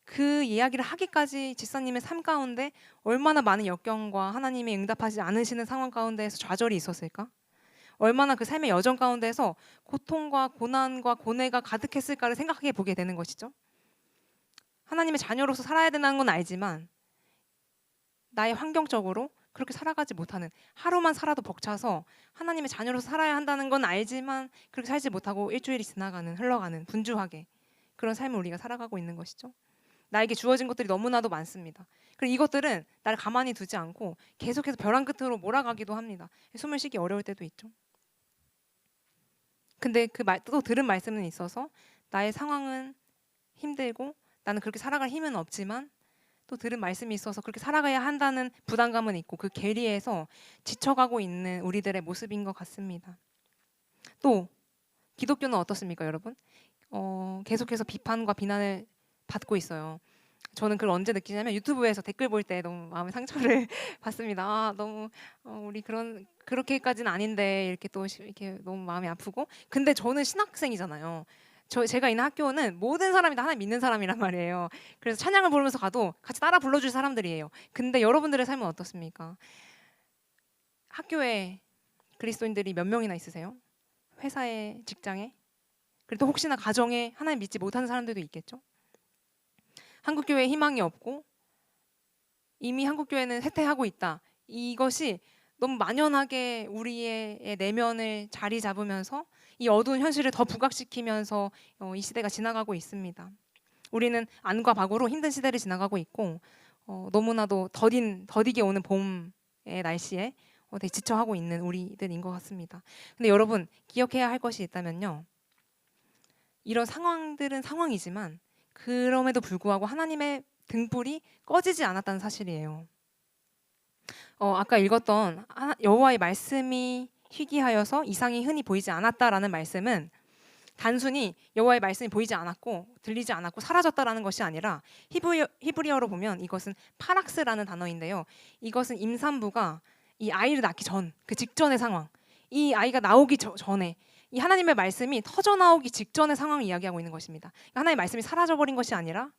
그 이야기를 하기까지 집사님의 삶 가운데 얼마나 많은 역경과 하나님이 응답하지 않으시는 상황 가운데에서 좌절이 있었을까? 얼마나 그 삶의 여정 가운데서 고통과 고난과 고뇌가 가득했을까를 생각해 보게 되는 것이죠. 하나님의 자녀로서 살아야 된다는 건 알지만 나의 환경적으로 그렇게 살아가지 못하는, 하루만 살아도 벅차서 하나님의 자녀로서 살아야 한다는 건 알지만 그렇게 살지 못하고 일주일이 흘러가는 분주하게 그런 삶을 우리가 살아가고 있는 것이죠. 나에게 주어진 것들이 너무나도 많습니다. 그리고 이것들은 나를 가만히 두지 않고 계속해서 벼랑 끝으로 몰아가기도 합니다. 숨을 쉬기 어려울 때도 있죠. 근데 또 들은 말씀은 있어서 나의 상황은 힘들고 나는 그렇게 살아갈 힘은 없지만 또 들은 말씀이 있어서 그렇게 살아가야 한다는 부담감은 있고, 그 괴리에서 지쳐가고 있는 우리들의 모습인 것 같습니다. 또 기독교는 어떻습니까, 여러분? 계속해서 비판과 비난을 받고 있어요. 저는 그걸 언제 느끼냐면 유튜브에서 댓글 볼 때 너무 마음의 상처를 받습니다. 너무 우리 그렇게까지는 아닌데 이렇게 또 이렇게 너무 마음이 아프고. 근데 저는 신학생이잖아요. 제가 있는 학교는 모든 사람이 다 하나님 믿는 사람이란 말이에요. 그래서 찬양을 부르면서 가도 같이 따라 불러줄 사람들이에요. 근데 여러분들의 삶은 어떻습니까? 학교에 그리스도인들이 몇 명이나 있으세요? 회사에, 직장에? 그래도 혹시나 가정에 하나님 믿지 못하는 사람들도 있겠죠? 한국교회에 희망이 없고 이미 한국교회는 쇠퇴하고 있다. 이것이 너무 만연하게 우리의 내면을 자리 잡으면서 이 어두운 현실을 더 부각시키면서 이 시대가 지나가고 있습니다. 우리는 안과 박으로 힘든 시대를 지나가고 있고 너무나도 더디게 오는 봄의 날씨에 되게 지쳐하고 있는 우리들인 것 같습니다. 근데 여러분 기억해야 할 것이 있다면요. 이런 상황들은 상황이지만 그럼에도 불구하고 하나님의 등불이 꺼지지 않았다는 사실이에요. 아까 읽었던 여호와의 말씀이 희귀하여서 이상이 흔히 보이지 않았다라는 말씀은 단순히 여호와의 말씀이 보이지 않았고 들리지 않았고 사라졌다라는 것이 아니라 히브리어로 보면 이것은 파락스라는 단어인데요. 이것은 임산부가 이 아이를 낳기 전, 그 직전의 상황, 이 아이가 나오기 전에 이 하나님의 말씀이 터져 나오기 직전의 상황을 이야기하고 있는 것입니다. 하나님의 말씀이 사라져버린 것이 아니라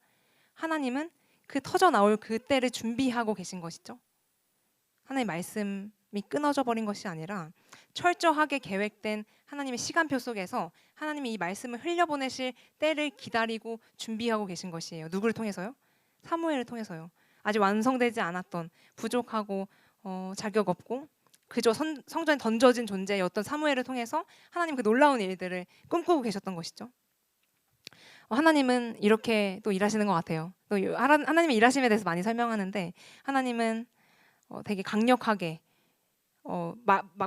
하나님은 그 터져 나올 그때를 준비하고 계신 것이죠. 하나님의 말씀이 끊어져 버린 것이 아니라 철저하게 계획된 하나님의 시간표 속에서 하나님이 이 말씀을 흘려보내실 때를 기다리고 준비하고 계신 것이에요. 누구를 통해서요? 사무엘을 통해서요. 아직 완성되지 않았던 부족하고 자격 없고 그저 성전에 던져진 존재였던 사무엘을 통해서 하나님 그 놀라운 일들을 꿈꾸고 계셨던 것이죠. 하나님은 이렇게 또 일하시는 것 같아요. 또 하나님의 일하심에 대해서 많이 설명하는데 하나님은 되게 강력하게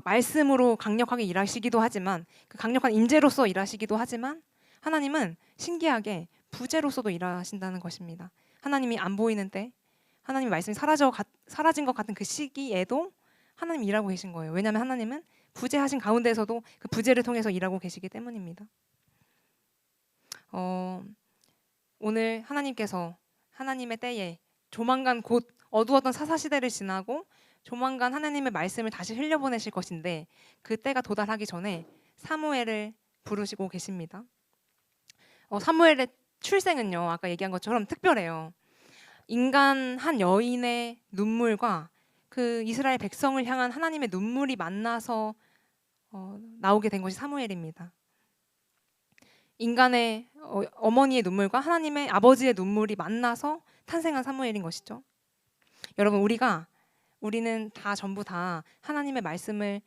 말씀으로 강력하게 일하시기도 하지만 그 강력한 임재로서 일하시기도 하지만 하나님은 신기하게 부재로서도 일하신다는 것입니다. 하나님이 안 보이는 때 하나님의 말씀이 사라진 것 같은 그 시기에도 하나님이 일하고 계신 거예요. 왜냐하면 하나님은 부재하신 가운데서도 그 부재를 통해서 일하고 계시기 때문입니다. 오늘 하나님께서 하나님의 때에 조만간 곧 어두웠던 사사시대를 지나고 조만간 하나님의 말씀을 다시 흘려보내실 것인데 그 때가 도달하기 전에 사무엘을 부르시고 계십니다. 사무엘의 출생은요, 아까 얘기한 것처럼 특별해요. 인간 한 여인의 눈물과 그 이스라엘 백성을 향한 하나님의 눈물이 만나서 나오게 된 것이 사무엘입니다. 인간의 어머니의 눈물과 하나님의 아버지의 눈물이 만나서 탄생한 사무엘인 것이죠. 여러분 우리는 다 전부 다 하나님의 말씀을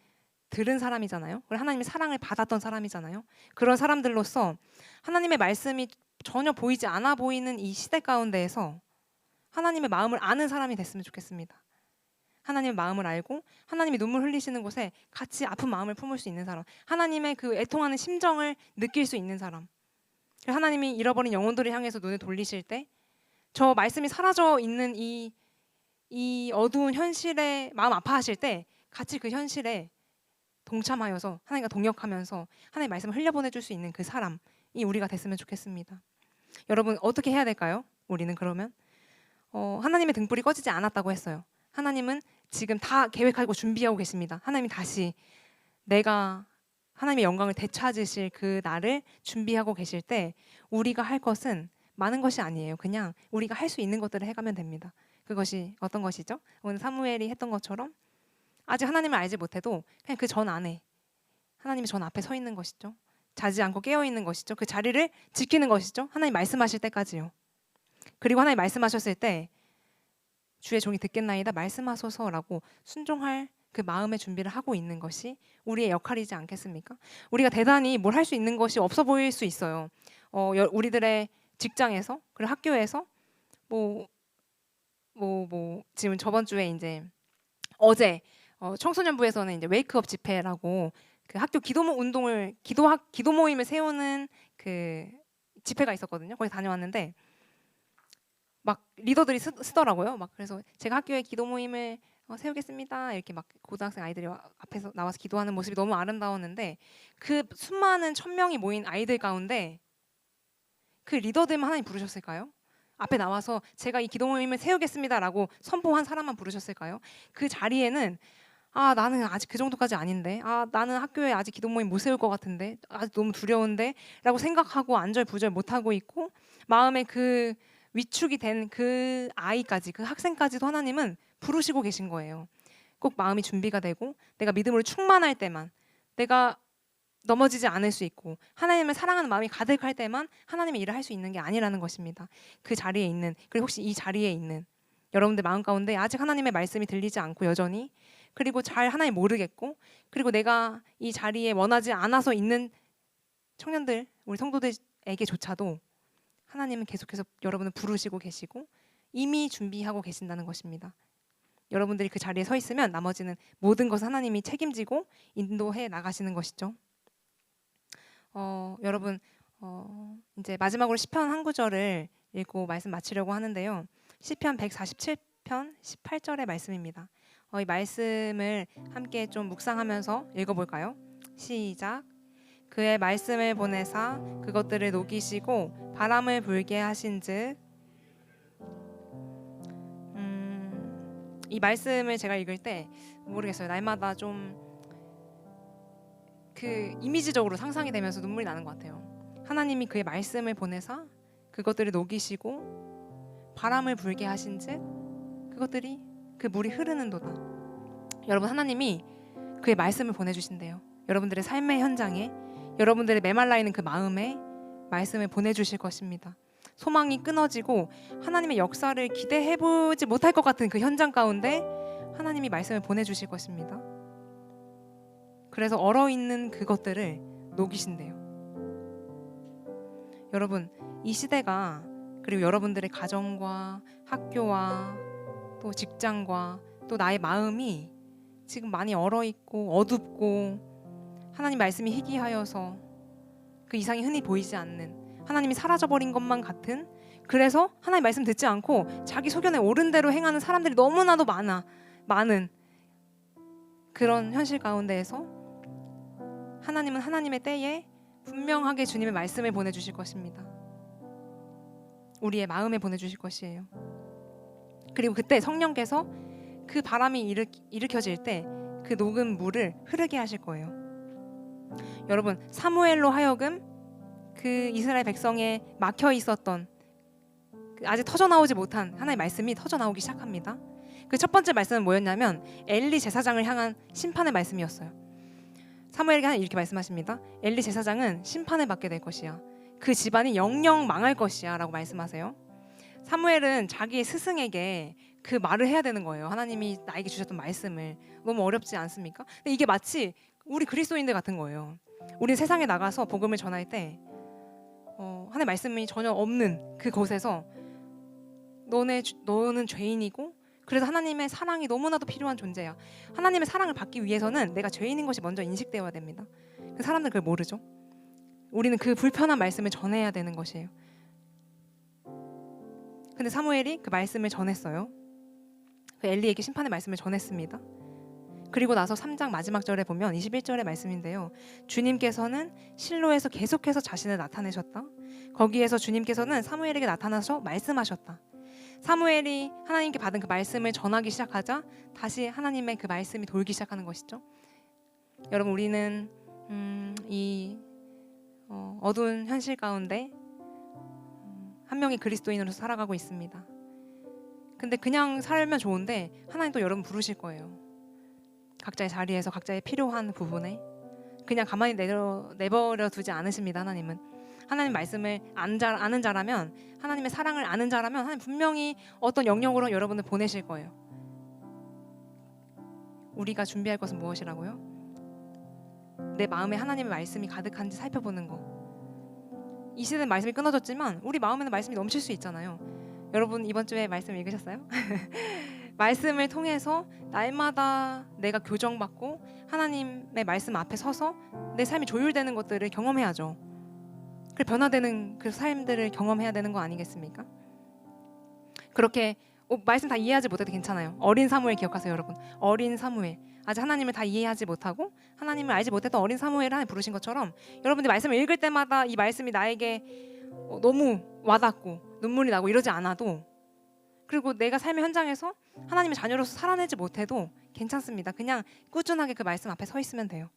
들은 사람이잖아요. 그리고 하나님의 사랑을 받았던 사람이잖아요. 그런 사람들로서 하나님의 말씀이 전혀 보이지 않아 보이는 이 시대 가운데에서 하나님의 마음을 아는 사람이 됐으면 좋겠습니다. 하나님의 마음을 알고 하나님이 눈물 흘리시는 곳에 같이 아픈 마음을 품을 수 있는 사람, 하나님의 그 애통하는 심정을 느낄 수 있는 사람, 하나님이 잃어버린 영혼들을 향해서 눈을 돌리실 때 저 말씀이 사라져 있는 이 어두운 현실에 마음 아파하실 때 같이 그 현실에 동참하여서 하나님과 동역하면서 하나님의 말씀을 흘려보내줄 수 있는 그 사람이 우리가 됐으면 좋겠습니다. 여러분 어떻게 해야 될까요? 우리는 그러면 하나님의 등불이 꺼지지 않았다고 했어요. 하나님은 지금 다 계획하고 준비하고 계십니다. 하나님이 다시 내가 하나님의 영광을 되찾으실 그 날을 준비하고 계실 때 우리가 할 것은 많은 것이 아니에요. 그냥 우리가 할 수 있는 것들을 해가면 됩니다. 그것이 어떤 것이죠? 오늘 사무엘이 했던 것처럼 아직 하나님을 알지 못해도 그냥 그 전 안에 하나님이 전 앞에 서 있는 것이죠. 자지 않고 깨어 있는 것이죠. 그 자리를 지키는 것이죠. 하나님 말씀하실 때까지요. 그리고 하나님 말씀하셨을 때 주의 종이 듣겠나이다 말씀하소서라고 순종할 그 마음의 준비를 하고 있는 것이 우리의 역할이지 않겠습니까? 우리가 대단히 뭘 할 수 있는 것이 없어 보일 수 있어요. 우리들의 직장에서 그리고 학교에서 지금 저번 주에 이제 어제 청소년부에서는 이제 웨이크업 집회라고 그 학교 기도 모임을 세우는 그 집회가 있었거든요. 거기 다녀왔는데 막 리더들이 쓰더라고요. 막 그래서 제가 학교에 기도 모임을 세우겠습니다. 이렇게 막 고등학생 아이들이 앞에서 나와서 기도하는 모습이 너무 아름다웠는데 그 수많은 1,000명이 모인 아이들 가운데 그 리더들만 하나님 부르셨을까요? 앞에 나와서 제가 이 기도 모임을 세우겠습니다라고 선포한 사람만 부르셨을까요? 그 자리에는 나는 아직 그 정도까지 아닌데 나는 학교에 아직 기도 모임 못 세울 것 같은데 아직 너무 두려운데 라고 생각하고 안절부절 못하고 있고 마음에 그 위축이 된 그 아이까지 그 학생까지도 하나님은 부르시고 계신 거예요. 꼭 마음이 준비가 되고 내가 믿음으로 충만할 때만 내가 넘어지지 않을 수 있고 하나님을 사랑하는 마음이 가득할 때만 하나님의 일을 할 수 있는 게 아니라는 것입니다. 그 자리에 있는, 그리고 혹시 이 자리에 있는 여러분들 마음 가운데 아직 하나님의 말씀이 들리지 않고 여전히, 그리고 잘 하나님 모르겠고, 그리고 내가 이 자리에 원하지 않아서 있는 청년들, 우리 성도들에게조차도 하나님은 계속해서 여러분을 부르시고 계시고 이미 준비하고 계신다는 것입니다. 여러분들이 그 자리에 서 있으면 나머지는 모든 것을 하나님이 책임지고 인도해 나가시는 것이죠. 여러분, 이제 마지막으로 시편 한 구절을 읽고 말씀 마치려고 하는데요. 시편 147편 18절의 말씀입니다. 이 말씀을 함께 좀 묵상하면서 읽어볼까요? 시작. 그의 말씀을 보내사 그것들을 녹이시고 바람을 불게 하신즉. 이 말씀을 제가 읽을 때 모르겠어요. 날마다 좀 그 이미지적으로 상상이 되면서 눈물이 나는 것 같아요. 하나님이 그의 말씀을 보내사 그것들을 녹이시고 바람을 불게 하신즉 그것들이 그 물이 흐르는도다. 여러분, 하나님이 그의 말씀을 보내주신대요. 여러분들의 삶의 현장에, 여러분들의 메말라 있는 그 마음에 말씀을 보내주실 것입니다. 소망이 끊어지고 하나님의 역사를 기대해보지 못할 것 같은 그 현장 가운데 하나님이 말씀을 보내주실 것입니다. 그래서 얼어있는 그것들을 녹이신대요. 여러분, 이 시대가, 그리고 여러분들의 가정과 학교와 또 직장과 또 나의 마음이 지금 많이 얼어있고 어둡고 하나님 말씀이 희귀하여서 그 이상이 흔히 보이지 않는, 하나님이 사라져버린 것만 같은, 그래서 하나님 말씀 듣지 않고 자기 소견에 옳은 대로 행하는 사람들이 너무나도 많은 그런 현실 가운데에서 하나님은 하나님의 때에 분명하게 주님의 말씀을 보내주실 것입니다. 우리의 마음에 보내주실 것이에요. 그리고 그때 성령께서 그 바람이 일으켜질 때 그 녹은 물을 흐르게 하실 거예요. 여러분, 사무엘로 하여금 그 이스라엘 백성에 막혀 있었던 아직 터져나오지 못한 하나님의 말씀이 터져나오기 시작합니다. 그 첫 번째 말씀은 뭐였냐면 엘리 제사장을 향한 심판의 말씀이었어요. 사무엘에게 이렇게 말씀하십니다. 엘리 제사장은 심판을 받게 될 것이야. 그 집안이 영영 망할 것이야 라고 말씀하세요. 사무엘은 자기의 스승에게 그 말을 해야 되는 거예요. 하나님이 나에게 주셨던 말씀을. 너무 어렵지 않습니까? 근데 이게 마치 우리 그리스도인들 같은 거예요. 우리 세상에 나가서 복음을 전할 때 하나님의 말씀이 전혀 없는 그곳에서 너는 죄인이고 그래서 하나님의 사랑이 너무나도 필요한 존재야. 하나님의 사랑을 받기 위해서는 내가 죄인인 것이 먼저 인식되어야 됩니다. 그 사람들은 그걸 모르죠. 우리는 그 불편한 말씀을 전해야 되는 것이에요. 근데 사무엘이 그 말씀을 전했어요. 그 엘리에게 심판의 말씀을 전했습니다. 그리고 나서 3장 마지막 절에 보면 21절의 말씀인데요. 주님께서는 실로에서 계속해서 자신을 나타내셨다. 거기에서 주님께서는 사무엘에게 나타나서 말씀하셨다. 사무엘이 하나님께 받은 그 말씀을 전하기 시작하자 다시 하나님의 그 말씀이 돌기 시작하는 것이죠. 여러분, 우리는 이 어두운 현실 가운데 한 명의 그리스도인으로서 살아가고 있습니다. 근데 그냥 살면 좋은데 하나님 또 여러분 부르실 거예요. 각자의 자리에서 각자의 필요한 부분에 그냥 가만히 내버려 두지 않으십니다. 하나님은 하나님 말씀을 아는 자라면, 하나님의 사랑을 아는 자라면 하나님 분명히 어떤 영역으로 여러분을 보내실 거예요. 우리가 준비할 것은 무엇이라고요? 내 마음에 하나님의 말씀이 가득한지 살펴보는 거. 이 시대는 말씀이 끊어졌지만 우리 마음에는 말씀이 넘칠 수 있잖아요. 여러분, 이번 주에 말씀 읽으셨어요? 말씀을 통해서 날마다 내가 교정받고 하나님의 말씀 앞에 서서 내 삶이 조율되는 것들을 경험해야죠. 그 변화되는 그 삶들을 경험해야 되는 거 아니겠습니까? 그렇게 말씀 다 이해하지 못해도 괜찮아요. 어린 사무엘 기억하세요, 여러분. 어린 사무엘. 아직 하나님을 다 이해하지 못하고 하나님을 알지 못했던 어린 사무엘을 하나님 부르신 것처럼 여러분들이 말씀을 읽을 때마다 이 말씀이 나에게 너무 와닿고 눈물이 나고 이러지 않아도, 그리고 내가 삶의 현장에서 하나님의 자녀로서 살아내지 못해도 괜찮습니다. 그냥 꾸준하게 그 말씀 앞에 서 있으면 돼요.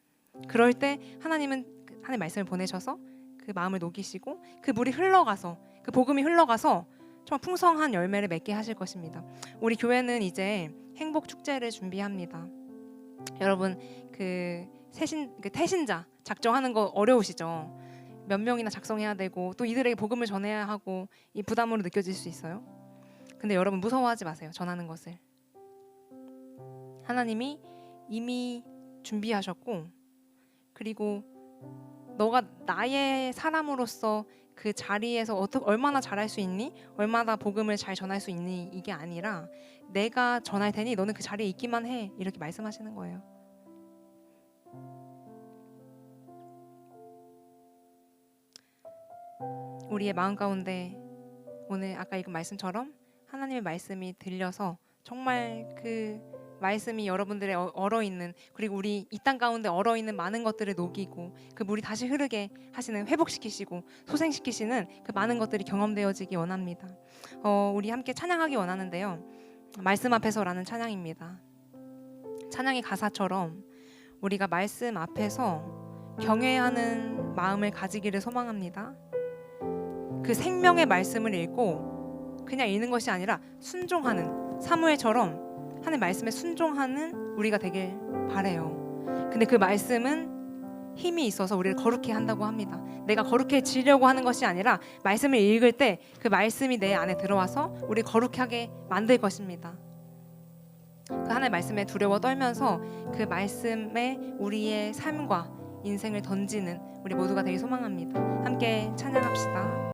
그럴 때 하나님은 하나님의 말씀을 보내셔서 그 마음을 녹이시고 그 물이 흘러가서, 그 복음이 흘러가서 정말 풍성한 열매를 맺게 하실 것입니다. 우리 교회는 이제 행복 축제를 준비합니다. 여러분, 그 태신자 작정하는 거 어려우시죠? 몇 명이나 작성해야 되고 또 이들에게 복음을 전해야 하고 이 부담으로 느껴질 수 있어요. 근데 여러분 무서워하지 마세요. 전하는 것을. 하나님이 이미 준비하셨고 그리고 너가 나의 사람으로서 그 자리에서 얼마나 잘할 수 있니? 얼마나 복음을 잘 전할 수 있니? 이게 아니라 내가 전할 테니 너는 그 자리에 있기만 해. 이렇게 말씀하시는 거예요. 우리의 마음 가운데 오늘 아까 읽은 말씀처럼 하나님의 말씀이 들려서 정말 그 말씀이 여러분들의 얼어있는 그리고 우리 이 땅 가운데 얼어있는 많은 것들을 녹이고 그 물이 다시 흐르게 하시는 회복시키시고 소생시키시는 그 많은 것들이 경험되어지기 원합니다. 우리 함께 찬양하기 원하는데요. 말씀 앞에서라는 찬양입니다. 찬양의 가사처럼 우리가 말씀 앞에서 경외하는 마음을 가지기를 소망합니다. 그 생명의 말씀을 읽고 그냥 읽는 것이 아니라 순종하는 사무엘처럼 하나님 말씀에 순종하는 우리가 되길 바래요. 근데 그 말씀은 힘이 있어서 우리를 거룩해 한다고 합니다. 내가 거룩해지려고 하는 것이 아니라 말씀을 읽을 때 그 말씀이 내 안에 들어와서 우리 거룩하게 만들 것입니다. 그 하나님의 말씀에 두려워 떨면서 그 말씀에 우리의 삶과 인생을 던지는 우리 모두가 되길 소망합니다. 함께 찬양합시다.